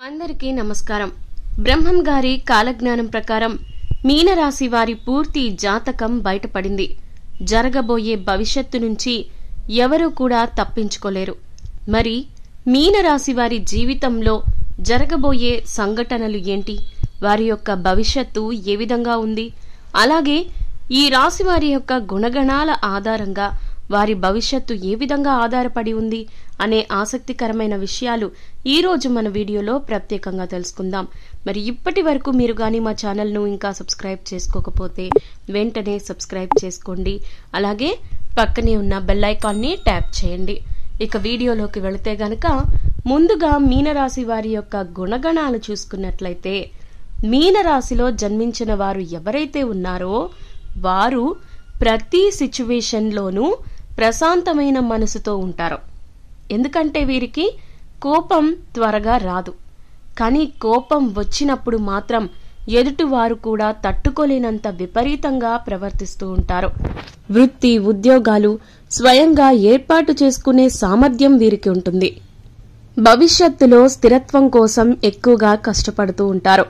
అందరికీ నమస్కారం. బ్రహ్మం గారి కాలజ్ఞానం ప్రకారం మీనరాశి వారి పూర్తి జాతకం బయటపడింది. జరగబోయే భవిష్యత్తు నుంచి ఎవరూ కూడా తప్పించుకోలేరు. మరి మీనరాశి వారి జీవితంలో జరగబోయే సంఘటనలు ఏంటి, వారి యొక్క భవిష్యత్తు ఏ విధంగా ఉంది, అలాగే ఈ రాశి వారి యొక్క గుణగణాల ఆధారంగా వారి భవిష్యత్తు ఏ విధంగా ఆధారపడి ఉంది అనే ఆసక్తికరమైన విషయాలు ఈ రోజు మన వీడియోలో ప్రత్యేకంగా తెలుసుకుందాం. మరి ఇప్పటి వరకు మీరు గాని మా ఛానల్ను ఇంకా సబ్స్క్రైబ్ చేసుకోకపోతే వెంటనే సబ్స్క్రైబ్ చేసుకోండి. అలాగే పక్కనే ఉన్న బెల్ ఐకాన్ని ట్యాప్ చేయండి. ఇక వీడియోలోకి వెళితే గనక ముందుగా మీనరాశి వారి యొక్క గుణగణాలు చూసుకున్నట్లయితే, మీనరాశిలో జన్మించిన వారు ఎవరైతే ఉన్నారో వారు ప్రతి సిచ్యువేషన్లోనూ ప్రశాంతమైన మనసుతో ఉంటారు. ఎందుకంటే వీరికి కోపం త్వరగా రాదు. కానీ కోపం వచ్చినప్పుడు మాత్రం ఎదుటివారు కూడా తట్టుకోలేనంత విపరీతంగా ప్రవర్తిస్తూ ఉంటారు. వృత్తి, ఉద్యోగాలు స్వయంగా ఏర్పాటు చేసుకునే సామర్థ్యం వీరికి ఉంటుంది. భవిష్యత్తులో స్థిరత్వం కోసం ఎక్కువగా కష్టపడుతూ ఉంటారు.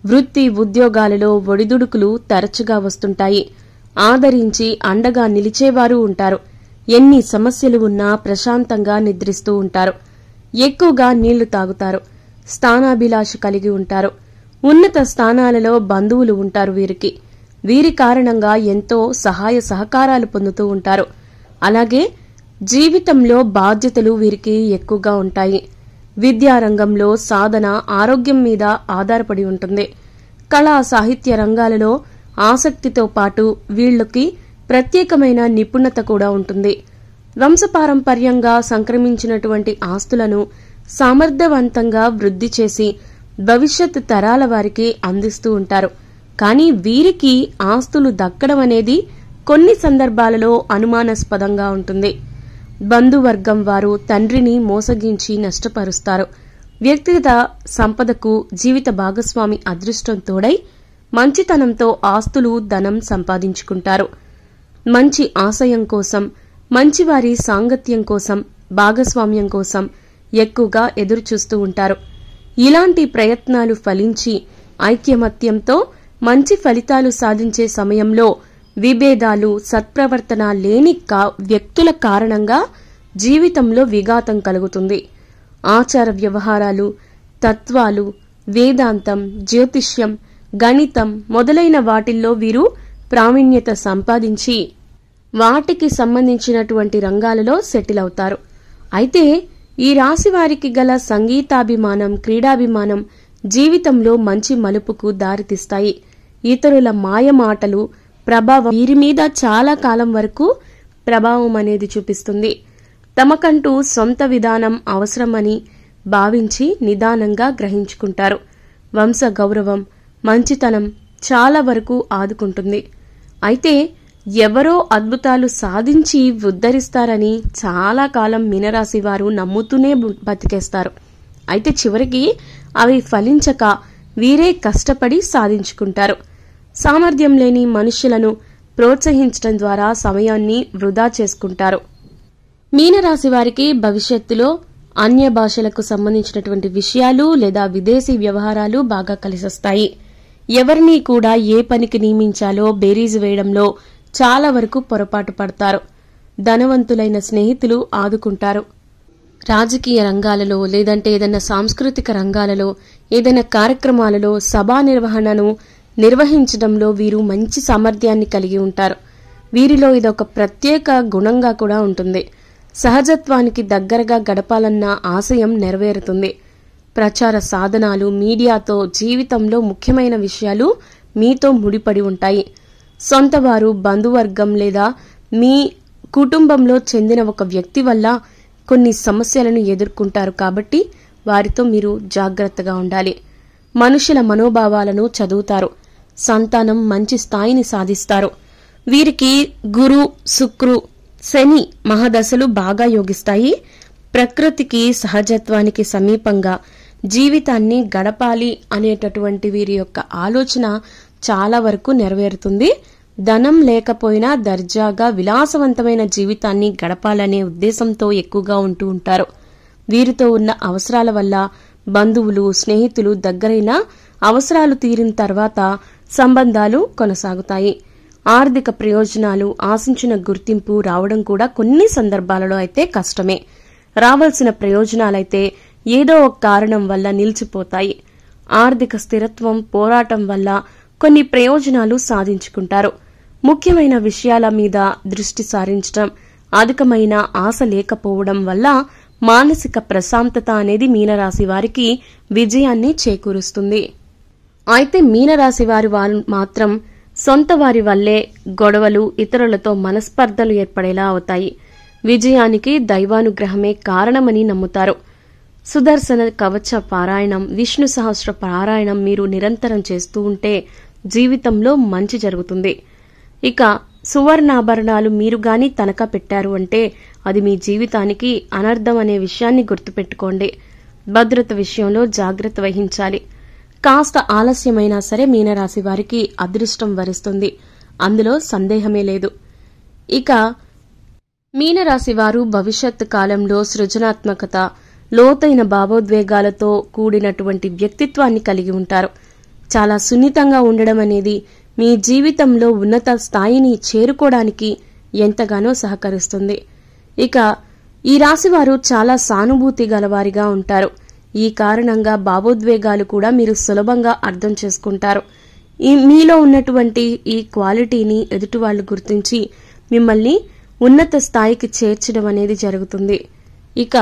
వృత్తి, ఉద్యోగాలలో ఒడిదుడుకులు తరచుగా వస్తుంటాయి. ఆదరించి అండగా నిలిచేవారు ఉంటారు. ఎన్ని సమస్యలు ఉన్నా ప్రశాంతంగా నిద్రిస్తూ ఉంటారు. ఎక్కువగా నీళ్లు తాగుతారు. స్థానాభిలాష కలిగి ఉంటారు. ఉన్నత స్థానాలలో బంధువులు ఉంటారు వీరికి. వీరి కారణంగా ఎంతో సహాయ సహకారాలు పొందుతూ ఉంటారు. అలాగే జీవితంలో బాధ్యతలు వీరికి ఎక్కువగా ఉంటాయి. విద్యారంగంలో సాధన ఆరోగ్యం మీద ఆధారపడి ఉంటుంది. కళా సాహిత్య రంగాలలో ఆసక్తితో పాటు వీళ్ళకి ప్రత్యేకమైన నిపుణత కూడా ఉంటుంది. వంశపారంపర్యంగా సంక్రమించినటువంటి ఆస్తులను సమర్థవంతంగా వృద్ధి చేసి భవిష్యత్ తరాల వారికి అందిస్తూ ఉంటారు. కానీ వీరికి ఆస్తులు దక్కడం అనేది కొన్ని సందర్భాలలో అనుమానాస్పదంగా ఉంటుంది. బంధువర్గం వారు తండ్రిని మోసగించి నష్టపరుస్తారు. వ్యక్తిగత సంపదకు జీవిత భాగస్వామి అదృష్టం తోడై మంచితనంతో ఆస్తులు, ధనం సంపాదించుకుంటారు. మంచి ఆశయం కోసం, మంచివారి సాంగత్యం కోసం, భాగస్వామ్యం కోసం ఎక్కువగా ఎదురుచూస్తూ ఉంటారు. ఇలాంటి ప్రయత్నాలు ఫలించి ఐక్యమత్యంతో మంచి ఫలితాలు సాధించే సమయంలో విభేదాలు, సత్ప్రవర్తన లేని వ్యక్తుల కారణంగా జీవితంలో విఘాతం కలుగుతుంది. ఆచార వ్యవహారాలు, తత్వాలు, వేదాంతం, జ్యోతిష్యం, గణితం మొదలైన వాటిల్లో వీరు ప్రావీణ్యత సంపాదించి వాటికి సంబంధించినటువంటి రంగాలలో సెటిల్ అవుతారు. అయితే ఈ రాశి వారికి గల సంగీతాభిమానం, క్రీడాభిమానం జీవితంలో మంచి మలుపుకు దారితీస్తాయి. ఇతరుల మాయమాటలు ప్రభావం వీరి మీద చాలా కాలం వరకు ప్రభావం అనేది చూపిస్తుంది. తమకంటూ సొంత విధానం అవసరమని భావించి నిదానంగా గ్రహించుకుంటారు. వంశ గౌరవం, మంచితనం చాలా వరకు ఆదుకుంటుంది. అయితే ఎవరో అద్భుతాలు సాధించి ఉద్ధరిస్తారని చాలా కాలం మీనరాశి వారు నమ్ముతూనే బతికేస్తారు. అయితే చివరికి అవి ఫలించక వీరే కష్టపడి సాధించుకుంటారు. సామర్థ్యం లేని మనుష్యులను ప్రోత్సహించడం ద్వారా సమయాన్ని వృధా చేసుకుంటారు. మీనరాశి వారికి భవిష్యత్తులో అన్య భాషలకు సంబంధించినటువంటి విషయాలు లేదా విదేశీ వ్యవహారాలు బాగా కలిసొస్తాయి. ఎవరినీ కూడా ఏ పనికి నియమించాలో బేరీజు వేయడంలో చాలా వరకు పొరపాటు పడతారు. ధనవంతులైన స్నేహితులు ఆదుకుంటారు. రాజకీయ రంగాలలో లేదంటే ఏదైనా సాంస్కృతిక రంగాలలో ఏదైనా కార్యక్రమాలలో సభా నిర్వహణను నిర్వహించడంలో వీరు మంచి సామర్థ్యాన్ని కలిగి ఉంటారు. వీరిలో ఇదొక ప్రత్యేక గుణంగా కూడా ఉంటుంది. సహజత్వానికి దగ్గరగా గడపాలన్న ఆశయం నెరవేరుతుంది. ప్రచార సాధనాలు, మీడియాతో జీవితంలో ముఖ్యమైన విషయాలు మీతో ముడిపడి ఉంటాయి. సొంతవారు, బంధువర్గం లేదా మీ కుటుంబంలో చెందిన ఒక వ్యక్తి వల్ల కొన్ని సమస్యలను ఎదుర్కొంటారు. కాబట్టి వారితో మీరు జాగ్రత్తగా ఉండాలి. మనుషుల మనోభావాలను చదువుతారు. సంతానం మంచి స్థాయిని సాధిస్తారు. వీరికి గురు, శుక్రు, శని మహాదశలు బాగా యోగిస్తాయి. ప్రకృతికి, సహజత్వానికి సమీపంగా జీవితాన్ని గడపాలి అనేటటువంటి వీరి యొక్క ఆలోచన చాలా వరకు నెరవేరుతుంది. ధనం లేకపోయినా దర్జాగా విలాసవంతమైన జీవితాన్ని గడపాలనే ఉద్దేశంతో ఎక్కువగా ఉంటూ ఉంటారు. వీరితో ఉన్న అవసరాల వల్ల బంధువులు, స్నేహితులు దగ్గరైన అవసరాలు తీరిన తర్వాత సంబంధాలు కొనసాగుతాయి. ఆర్థిక ప్రయోజనాలు, ఆశించిన గుర్తింపు రావడం కూడా కొన్ని సందర్భాలలో అయితే కష్టమే. రావాల్సిన ప్రయోజనాలైతే ఏదో ఒక కారణం వల్ల నిలిచిపోతాయి. ఆర్థిక స్థిరత్వం, పోరాటం వల్ల కొన్ని ప్రయోజనాలు సాధించుకుంటారు. ముఖ్యమైన విషయాల మీద దృష్టి సారించడం, అధికమైన ఆశ లేకపోవడం వల్ల మానసిక ప్రశాంతత అనేది మీనరాశి వారికి విజయాన్ని చేకూరుస్తుంది. అయితే మీనరాశి వారి మాత్రం సొంత వారి వల్లే గొడవలు, ఇతరులతో మనస్పర్ధలు ఏర్పడేలా అవుతాయి. విజయానికి దైవానుగ్రహమే కారణమని నమ్ముతారు. సుదర్శన కవచ పారాయణం, విష్ణు సహస్ర పారాయణం మీరు నిరంతరం చేస్తూ ఉంటే జీవితంలో మంచి జరుగుతుంది. ఇక సువర్ణాభరణాలు మీరు గాని తనఖా పెట్టారు అంటే అది మీ జీవితానికి అనర్థం అనే విషయాన్ని గుర్తుపెట్టుకోండి. భద్రత విషయంలో జాగ్రత్త వహించాలి. కాస్త ఆలస్యమైనా సరే మీనరాశి వారికి అదృష్టం వరిస్తుంది, అందులో సందేహమే లేదు. ఇక మీనరాశి వారు భవిష్యత్ కాలంలో సృజనాత్మకత, లోతైన భావోద్వేగాలతో కూడినటువంటి వ్యక్తిత్వాన్ని కలిగి ఉంటారు. చాలా సున్నితంగా ఉండడం అనేది మీ జీవితంలో ఉన్నత స్థాయిని చేరుకోవడానికి ఎంతగానో సహకరిస్తుంది. ఇక ఈ రాశివారు చాలా సానుభూతి గలవారిగా ఉంటారు. ఈ కారణంగా భావోద్వేగాలు కూడా మీరు సులభంగా అర్థం చేసుకుంటారు. మీలో ఉన్నటువంటి ఈ క్వాలిటీని ఎదుటివాళ్లు గుర్తించి మిమ్మల్ని ఉన్నత స్థాయికి చేర్చడం అనేది జరుగుతుంది. ఇక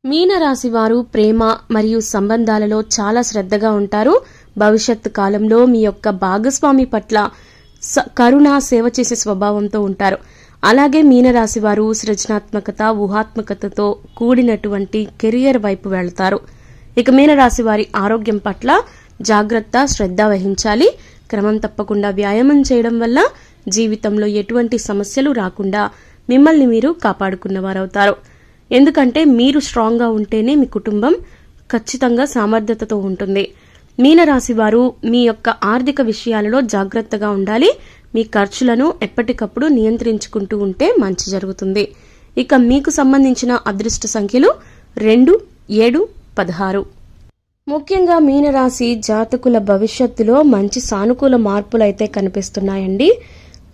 మీనరాశి వారు ప్రేమ మరియు సంబంధాలలో చాలా శ్రద్ధగా ఉంటారు. భవిష్యత్తు కాలంలో మీ యొక్క భాగస్వామి పట్ల కరుణ, సేవ చేసే స్వభావంతో ఉంటారు. అలాగే మీనరాశి వారు సృజనాత్మకత, ఊహాత్మకతతో కూడినటువంటి కెరియర్ వైపు వెళ్తారు. ఇక మీనరాశి వారి ఆరోగ్యం పట్ల జాగ్రత్త, శ్రద్ధ వహించాలి. క్రమం తప్పకుండా వ్యాయామం చేయడం వల్ల జీవితంలో ఎటువంటి సమస్యలు రాకుండా మిమ్మల్ని మీరు కాపాడుకున్నవారవుతారు. ఎందుకంటే మీరు స్ట్రాంగ్ గా ఉంటేనే మీ కుటుంబం ఖచ్చితంగా సామర్థ్యతతో ఉంటుంది. మీనరాశి వారు మీ యొక్క ఆర్థిక విషయాలలో జాగ్రత్తగా ఉండాలి. మీ ఖర్చులను ఎప్పటికప్పుడు నియంత్రించుకుంటూ ఉంటే మంచి జరుగుతుంది. ఇక మీకు సంబంధించిన అదృష్ట సంఖ్యలు 2, 7, 16. ముఖ్యంగా మీనరాశి జాతకుల భవిష్యత్తులో మంచి సానుకూల మార్పులైతే కనిపిస్తున్నాయండి.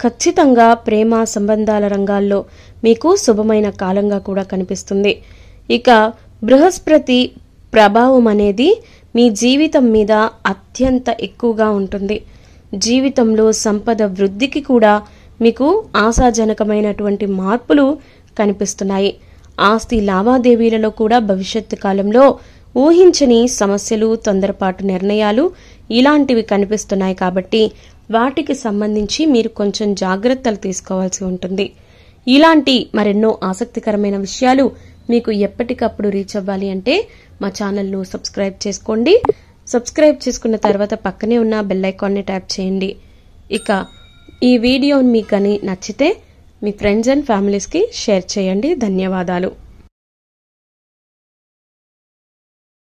ఖచ్చితంగా ప్రేమ, సంబంధాల రంగాల్లో మీకు శుభమైన కాలంగా కూడా కనిపిస్తుంది. ఇక బృహస్పతి ప్రభావం అనేది మీ జీవితం మీద అత్యంత ఎక్కువగా ఉంటుంది. జీవితంలో సంపద వృద్ధికి కూడా మీకు ఆశాజనకమైనటువంటి మార్పులు కనిపిస్తున్నాయి. ఆస్తి లావాదేవీలలో కూడా భవిష్యత్తు కాలంలో ఊహించని సమస్యలు, తొందరపాటు నిర్ణయాలు ఇలాంటివి కనిపిస్తున్నాయి. కాబట్టి వాటికి సంబంధించి మీరు కొంచెం జాగ్రత్తలు తీసుకోవాల్సి ఉంటుంది. ఇలాంటి మరెన్నో ఆసక్తికరమైన విషయాలు మీకు ఎప్పటికప్పుడు రీచ్ అవ్వాలి అంటే మా ఛానల్ను సబ్స్క్రైబ్ చేసుకోండి. సబ్స్క్రైబ్ చేసుకున్న తర్వాత పక్కనే ఉన్న బెల్ ఐకాన్ని ట్యాప్ చేయండి. ఇక ఈ వీడియో మీకు కానీ నచ్చితే మీ ఫ్రెండ్స్ అండ్ ఫ్యామిలీస్కి షేర్ చేయండి. ధన్యవాదాలు.